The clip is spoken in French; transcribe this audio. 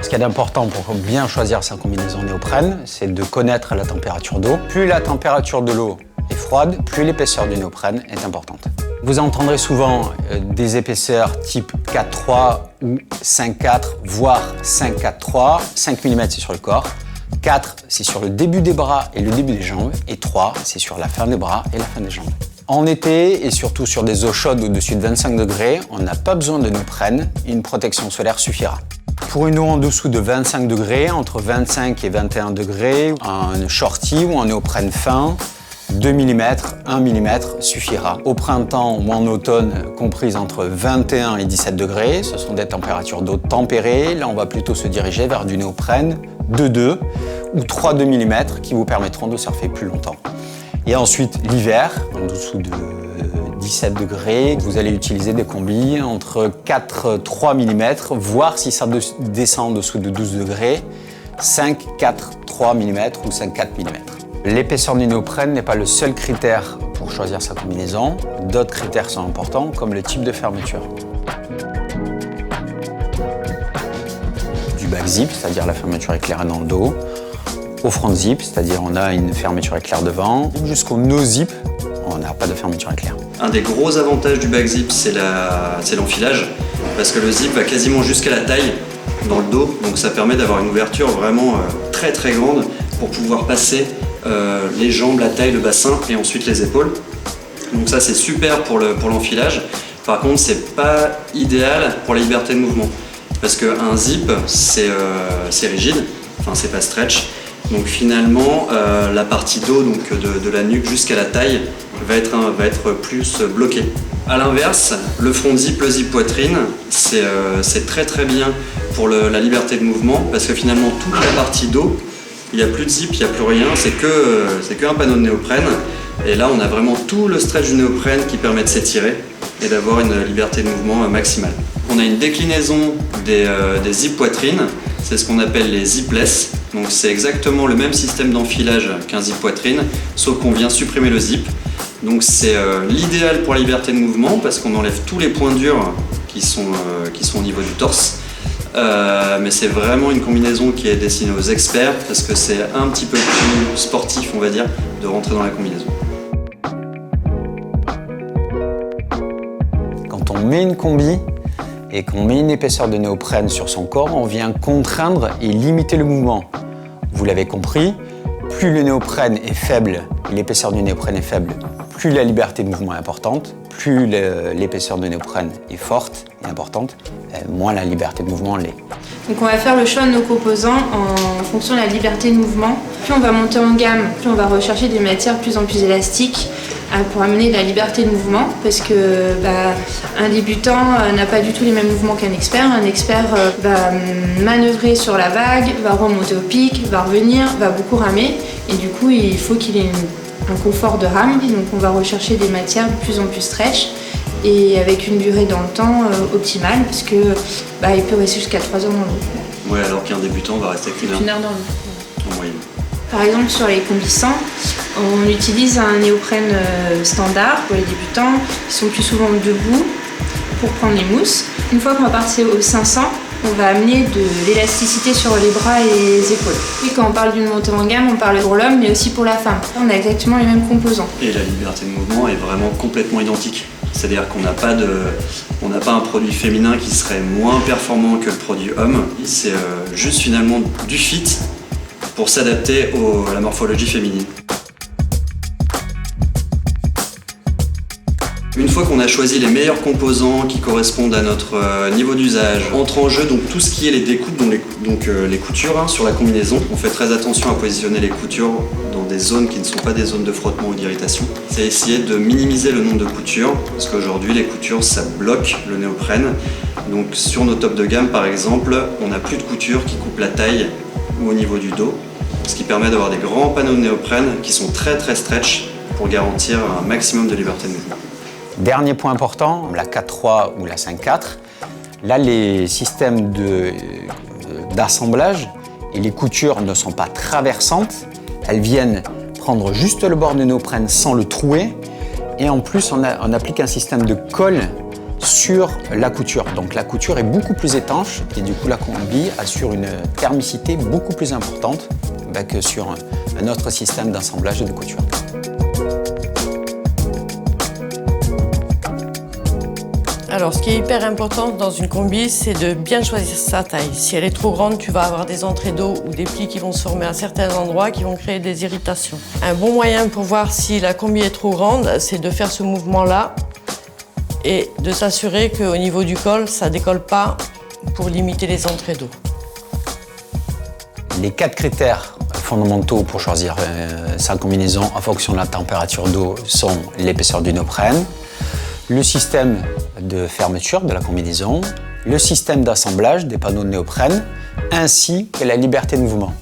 Ce qu'il y a d'important pour bien choisir sa combinaison néoprène, c'est de connaître la température d'eau. Plus la température de l'eau est froide, plus l'épaisseur du néoprène est importante. Vous entendrez souvent des épaisseurs type 4,3 ou 5,4, voire 5,4,3. 5 mm, c'est sur le corps. 4, c'est sur le début des bras et le début des jambes. Et 3, c'est sur la fin des bras et la fin des jambes. En été, et surtout sur des eaux chaudes au-dessus de 25 degrés, on n'a pas besoin de néoprène. Une protection solaire suffira. Pour une eau en dessous de 25 degrés, entre 25 et 21 degrés, un shorty ou un néoprène fin, 2 mm, 1 mm suffira. Au printemps ou en automne, comprises entre 21 et 17 degrés, ce sont des températures d'eau tempérées. Là, on va plutôt se diriger vers du néoprène de 2 ou 3,2 mm qui vous permettront de surfer plus longtemps. Et ensuite, l'hiver, en dessous de 17 degrés, vous allez utiliser des combis entre 4,3 mm, voire si ça descend en dessous de 12 degrés, 5,4,3 mm ou 5,4 mm. L'épaisseur du néoprène n'est pas le seul critère pour choisir sa combinaison. D'autres critères sont importants, comme le type de fermeture. Du back zip, c'est-à-dire la fermeture éclairée dans le dos, au front zip, c'est-à-dire on a une fermeture éclair devant, jusqu'au no zip, on n'a pas de fermeture éclair. Un des gros avantages du back zip, c'est l'enfilage, parce que le zip va quasiment jusqu'à la taille dans le dos, donc ça permet d'avoir une ouverture vraiment très très grande pour pouvoir passer les jambes, la taille, le bassin et ensuite les épaules. Donc ça c'est super pour l'enfilage. Par contre c'est pas idéal pour la liberté de mouvement, parce qu'un zip c'est rigide, enfin c'est pas stretch. Donc finalement, la partie dos donc de la nuque jusqu'à la taille va être plus bloquée. A l'inverse, le front zip, le zip poitrine, c'est très très bien pour la liberté de mouvement, parce que finalement toute la partie dos, il n'y a plus de zip, il n'y a plus rien, c'est que un panneau de néoprène. Et là on a vraiment tout le stretch du néoprène qui permet de s'étirer et d'avoir une liberté de mouvement maximale. On a une déclinaison des zip poitrine, c'est ce qu'on appelle les zipless. Donc c'est exactement le même système d'enfilage qu'un zip poitrine, sauf qu'on vient supprimer le zip. Donc c'est l'idéal pour la liberté de mouvement, parce qu'on enlève tous les points durs qui sont au niveau du torse. Mais c'est vraiment une combinaison qui est destinée aux experts, parce que c'est un petit peu plus sportif, on va dire, de rentrer dans la combinaison. Quand on met une combi et qu'on met une épaisseur de néoprène sur son corps, on vient contraindre et limiter le mouvement. Vous l'avez compris, plus le néoprène est faible, l'épaisseur du néoprène est faible, plus la liberté de mouvement est importante, plus l'épaisseur de néoprène est forte et importante, moins la liberté de mouvement l'est. Donc on va faire le choix de nos composants en fonction de la liberté de mouvement. Plus on va monter en gamme, plus on va rechercher des matières de plus en plus élastiques pour amener de la liberté de mouvement, parce que un débutant n'a pas du tout les mêmes mouvements qu'un expert. Un expert va manœuvrer sur la vague, va remonter au pic, va revenir, va beaucoup ramer, et du coup il faut qu'il ait un confort de rame. Donc on va rechercher des matières de plus en plus stretch et avec une durée dans le temps optimale, parce que il peut rester jusqu'à 3 heures dans l'eau. Ouais, alors qu'un débutant va rester qu'une heure dans l'eau. en moyenne. Par exemple, sur les combis 100, on utilise un néoprène standard pour les débutants, qui sont plus souvent debout pour prendre les mousses. Une fois qu'on va passer au 500, on va amener de l'élasticité sur les bras et les épaules. Et quand on parle d'une montée en gamme, on parle pour l'homme, mais aussi pour la femme. On a exactement les mêmes composants. Et la liberté de mouvement est vraiment complètement identique. C'est-à-dire qu'on n'a pas un produit féminin qui serait moins performant que le produit homme. C'est juste finalement du fit pour s'adapter à la morphologie féminine. Une fois qu'on a choisi les meilleurs composants qui correspondent à notre niveau d'usage, entre en jeu donc tout ce qui est les découpes, donc les coutures sur la combinaison. On fait très attention à positionner les coutures dans des zones qui ne sont pas des zones de frottement ou d'irritation. C'est essayer de minimiser le nombre de coutures, parce qu'aujourd'hui les coutures ça bloque le néoprène. Donc sur nos tops de gamme par exemple, on n'a plus de coutures qui coupent la taille ou au niveau du dos, ce qui permet d'avoir des grands panneaux de néoprène qui sont très très stretch pour garantir un maximum de liberté de mouvement. Dernier point important, la 4.3 ou la 5.4, là les systèmes d'assemblage et les coutures ne sont pas traversantes, elles viennent prendre juste le bord du néoprène sans le trouer, et en plus on applique un système de colle sur la couture. Donc la couture est beaucoup plus étanche et du coup la combi assure une thermicité beaucoup plus importante que sur un autre système d'assemblage et de couture. Alors, ce qui est hyper important dans une combi, c'est de bien choisir sa taille. Si elle est trop grande, tu vas avoir des entrées d'eau ou des plis qui vont se former à certains endroits qui vont créer des irritations. Un bon moyen pour voir si la combi est trop grande, c'est de faire ce mouvement-là et de s'assurer qu'au niveau du col, ça ne décolle pas pour limiter les entrées d'eau. Les 4 critères fondamentaux pour choisir sa combinaison en fonction de la température d'eau sont l'épaisseur du néoprène, le système de fermeture de la combinaison, le système d'assemblage des panneaux de néoprène, ainsi que la liberté de mouvement.